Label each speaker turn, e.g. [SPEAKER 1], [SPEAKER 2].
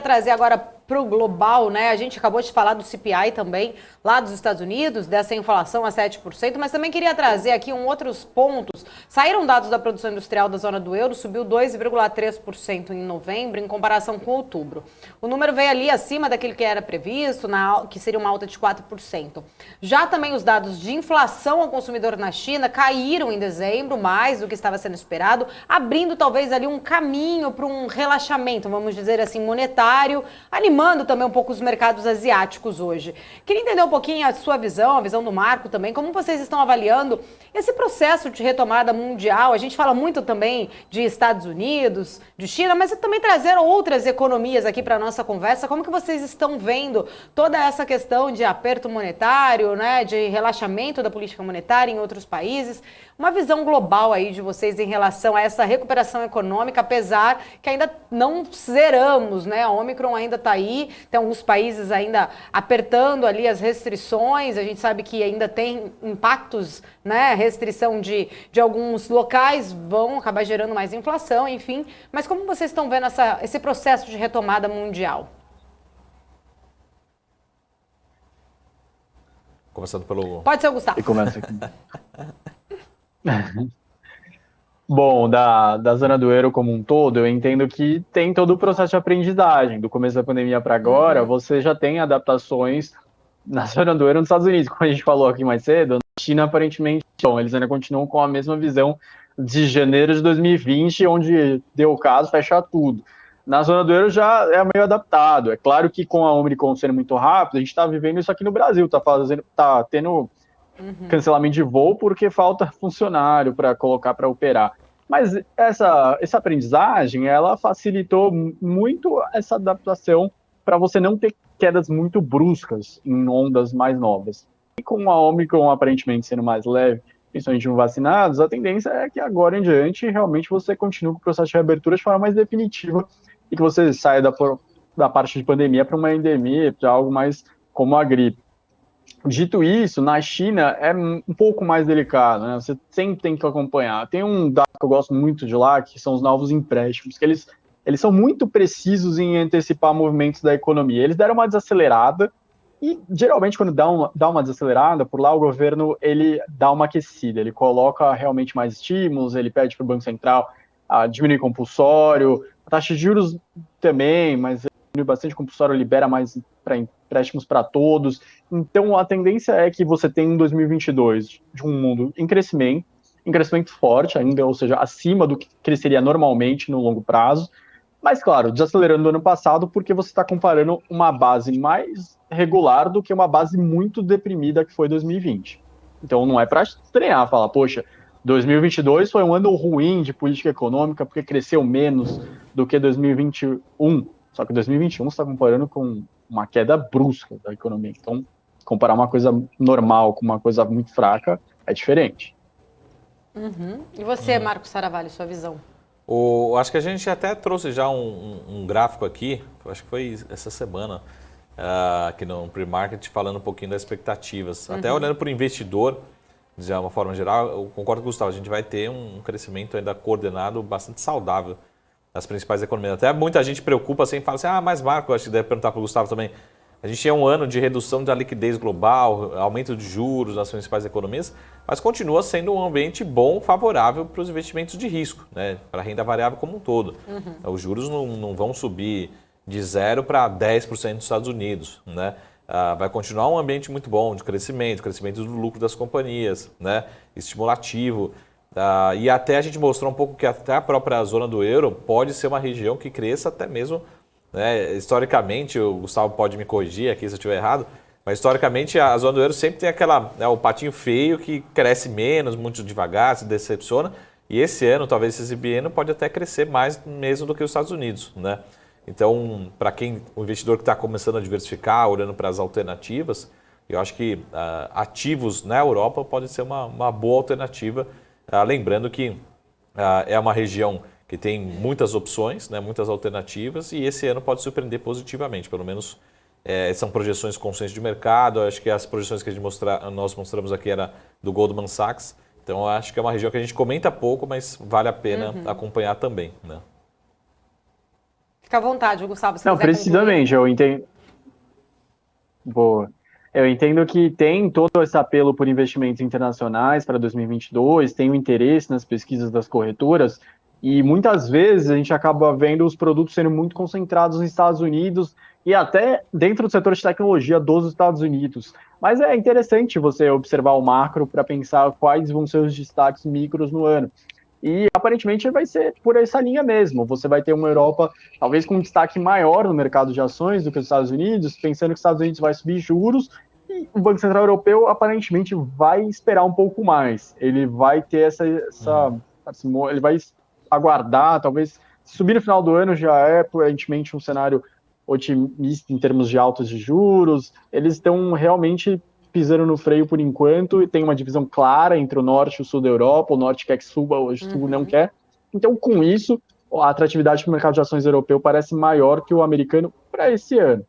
[SPEAKER 1] trazer agora para o global, né? A gente acabou de falar do CPI também, lá dos Estados Unidos, dessa inflação a 7%, mas também queria trazer aqui outros pontos. Saíram dados da produção industrial da zona do euro, subiu 2,3% em novembro, em comparação com outubro. O número veio ali acima daquele que era previsto, que seria uma alta de 4%. Já também os dados de inflação ao consumidor na China caíram em dezembro, mais do que estava sendo esperado, abrindo talvez ali um caminho para um relaxamento, vamos dizer assim, monetário, animando também um pouco os mercados asiáticos hoje. Queria entender um pouquinho a sua visão, a visão do Marco também, como vocês estão avaliando esse processo de retomada mundial. A gente fala muito também de Estados Unidos, de China, mas também trazer outras economias aqui para a nossa conversa. Como que vocês estão vendo toda essa questão de aperto monetário, né, de relaxamento da política monetária em outros países? Uma visão global aí de vocês em relação a essa recuperação econômica, apesar que ainda não zeramos, né? A Omicron ainda está aí, tem alguns países ainda apertando ali as restrições, a gente sabe que ainda tem impactos, né? Restrição de alguns locais vão acabar gerando mais inflação, enfim. Mas como vocês estão vendo esse processo de retomada mundial?
[SPEAKER 2] Começando pelo...
[SPEAKER 1] Pode ser o Gustavo.
[SPEAKER 3] E começa aqui. Bom, da zona do euro como um todo, eu entendo que tem todo o processo de aprendizagem. Do começo da pandemia para agora, você já tem adaptações na zona do euro nos Estados Unidos. Como a gente falou aqui mais cedo, na China, aparentemente, bom, eles ainda continuam com a mesma visão de janeiro de 2020, onde deu o caso, fecha tudo. Na zona do euro já é meio adaptado. É claro que com a Omicron sendo muito rápido, a gente está vivendo isso aqui no Brasil, tá tendo cancelamento de voo porque falta funcionário para colocar para operar. Mas essa aprendizagem, ela facilitou muito essa adaptação para você não ter quedas muito bruscas em ondas mais novas. E com a Omicron aparentemente sendo mais leve, principalmente no vacinados, a tendência é que agora em diante realmente você continue com o processo de reabertura de forma mais definitiva e que você saia da parte de pandemia para uma endemia, para algo mais como a gripe. Dito isso, na China é um pouco mais delicado, né? Você sempre tem que acompanhar. Tem um dado que eu gosto muito de lá, que são os novos empréstimos, que eles são muito precisos em antecipar movimentos da economia. Eles deram uma desacelerada e, geralmente, quando dá uma desacelerada, por lá o governo ele dá uma aquecida, ele coloca realmente mais estímulos, ele pede para o Banco Central diminuir compulsório, a taxa de juros também, mas diminui bastante compulsório, libera mais para empréstimos para todos. Então, a tendência é que você tenha um 2022 de um mundo em crescimento forte ainda, ou seja, acima do que cresceria normalmente no longo prazo, mas, claro, desacelerando do ano passado, porque você está comparando uma base mais regular do que uma base muito deprimida que foi 2020. Então, não é para estranhar, falar, poxa, 2022 foi um ano ruim de política econômica, porque cresceu menos do que 2021. Só que 2021 você está comparando com uma queda brusca da economia. Então, comparar uma coisa normal com uma coisa muito fraca é diferente.
[SPEAKER 1] E você, Marcos Saravalho, sua visão?
[SPEAKER 2] Acho que a gente até trouxe já um gráfico aqui, acho que foi essa semana, aqui no pre-market, falando um pouquinho das expectativas. Até olhando para o investidor, de uma forma geral, eu concordo com o Gustavo, a gente vai ter um crescimento ainda coordenado bastante saudável nas principais economias. Até muita gente preocupa assim, fala assim, mas Marco, acho que deve perguntar para o Gustavo também, a gente tinha um ano de redução da liquidez global, aumento de juros nas principais economias, mas continua sendo um ambiente bom, favorável para os investimentos de risco, né? Para a renda variável como um todo. Os juros não vão subir de 0 para 10% nos Estados Unidos, né? Vai continuar um ambiente muito bom de crescimento do lucro das companhias, né? Estimulativo. E até a gente mostrou um pouco que até a própria zona do euro pode ser uma região que cresça até mesmo, né? Historicamente, o Gustavo pode me corrigir aqui se eu estiver errado, mas historicamente a zona do euro sempre tem o patinho feio que cresce menos, muito devagar, se decepciona, e esse ano, talvez esse biênio, pode até crescer mais mesmo do que os Estados Unidos, né? Então, para o investidor que está começando a diversificar, olhando para as alternativas, eu acho que ativos na Europa pode ser uma boa alternativa, lembrando que é uma região que tem muitas opções, né, muitas alternativas, e esse ano pode surpreender positivamente, pelo menos são projeções consenso de mercado. Eu acho que as projeções que nós mostramos aqui era do Goldman Sachs, então eu acho que é uma região que a gente comenta pouco, mas vale a pena acompanhar também, né?
[SPEAKER 1] Fica à vontade, Gustavo, se
[SPEAKER 3] Não,
[SPEAKER 1] quiser
[SPEAKER 3] precisamente, eu entendo. Boa. Eu entendo que tem todo esse apelo por investimentos internacionais para 2022, tem o interesse nas pesquisas das corretoras, e muitas vezes a gente acaba vendo os produtos sendo muito concentrados nos Estados Unidos e até dentro do setor de tecnologia dos Estados Unidos. Mas é interessante você observar o macro para pensar quais vão ser os destaques micros no ano. E aparentemente vai ser por essa linha mesmo. Você vai ter uma Europa talvez com um destaque maior no mercado de ações do que os Estados Unidos, pensando que os Estados Unidos vai subir juros, e o Banco Central Europeu aparentemente vai esperar um pouco mais. Ele vai ter ele vai aguardar, talvez subir no final do ano já é aparentemente um cenário otimista em termos de altos de juros. Eles estão realmente pisando no freio por enquanto, e tem uma divisão clara entre o norte e o sul da Europa, o norte quer que suba, o sul não quer. Então, com isso, a atratividade para o mercado de ações europeu parece maior que o americano para esse ano.